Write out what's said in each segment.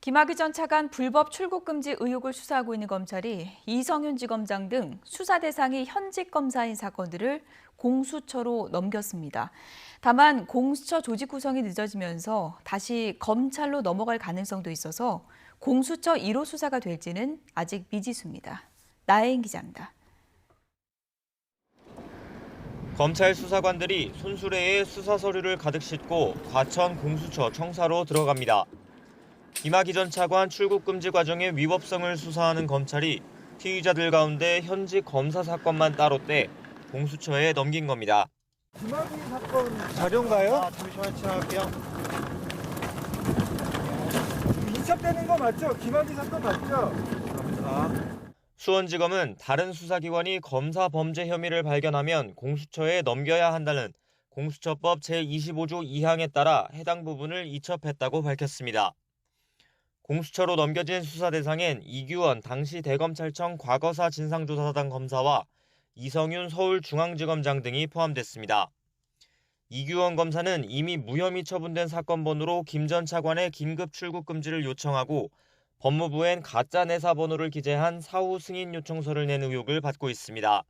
김학의 전 차관 불법 출국 금지 의혹을 수사하고 있는 검찰이 이성윤 지검장 등 수사 대상이 현직 검사인 사건들을 공수처로 넘겼습니다. 다만 공수처 조직 구성이 늦어지면서 다시 검찰로 넘어갈 가능성도 있어서 공수처 1호 수사가 될지는 아직 미지수입니다. 나혜인 기자입니다. 검찰 수사관들이 손수레에 수사 서류를 가득 싣고 과천 공수처 청사로 들어갑니다. 김학의 전 차관 출국 금지 과정의 위법성을 수사하는 검찰이 피의자들 가운데 현직 검사 사건만 따로 떼 공수처에 넘긴 겁니다. 김학의 사건 자료인가요? 잠시만 지나갈게요. 인척되는 거 맞죠? 김학의 사건 맞죠? 수원지검은 다른 수사기관이 검사 범죄 혐의를 발견하면 공수처에 넘겨야 한다는 공수처법 제25조 2항에 따라 해당 부분을 이첩했다고 밝혔습니다. 공수처로 넘겨진 수사 대상엔 이규원 당시 대검찰청 과거사 진상조사단 검사와 이성윤 서울중앙지검장 등이 포함됐습니다. 이규원 검사는 이미 무혐의 처분된 사건 번호로 김 전 차관의 긴급 출국 금지를 요청하고 법무부엔 가짜 내사 번호를 기재한 사후 승인 요청서를 낸 의혹을 받고 있습니다.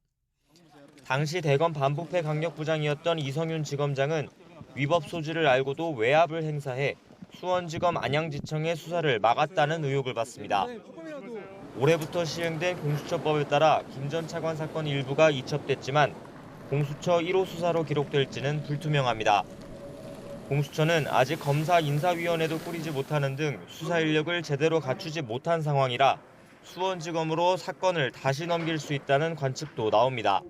당시 대검 반부패 강력부장이었던 이성윤 지검장은 위법 소지를 알고도 외압을 행사해 수원지검 안양지청의 수사를 막았다는 의혹을 받습니다. 올해부터 시행된 공수처법에 따라 김 전 차관 사건 일부가 이첩됐지만 공수처 1호 수사로 기록될지는 불투명합니다. 공수처는 아직 검사 인사위원회도 꾸리지 못하는 등 수사 인력을 제대로 갖추지 못한 상황이라 수원지검으로 사건을 다시 넘길 수 있다는 관측도 나옵니다.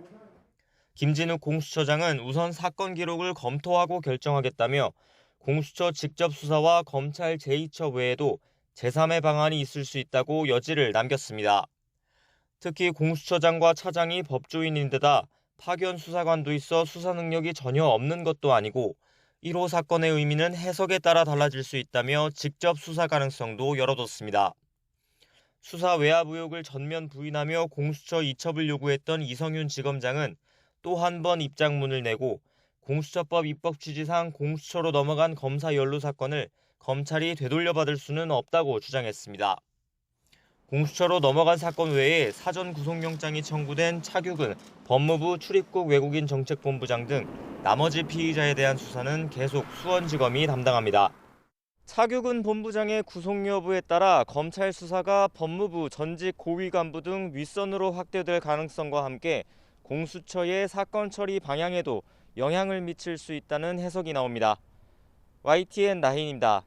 김진욱 공수처장은 우선 사건 기록을 검토하고 결정하겠다며 공수처 직접 수사와 검찰 제2처 외에도 제3의 방안이 있을 수 있다고 여지를 남겼습니다. 특히 공수처장과 차장이 법조인인데다 파견 수사관도 있어 수사 능력이 전혀 없는 것도 아니고 1호 사건의 의미는 해석에 따라 달라질 수 있다며 직접 수사 가능성도 열어뒀습니다. 수사 외압 의혹을 전면 부인하며 공수처 이첩을 요구했던 이성윤 지검장은 또 한 번 입장문을 내고 공수처법 입법 취지상 공수처로 넘어간 검사 연루 사건을 검찰이 되돌려받을 수는 없다고 주장했습니다. 공수처로 넘어간 사건 외에 사전 구속영장이 청구된 차규근 법무부 출입국 외국인 정책본부장 등 나머지 피의자에 대한 수사는 계속 수원지검이 담당합니다. 차규근 본부장의 구속 여부에 따라 검찰 수사가 법무부 전직 고위 간부 등 윗선으로 확대될 가능성과 함께 공수처의 사건 처리 방향에도 영향을 미칠 수 있다는 해석이 나옵니다. YTN 나혜인입니다.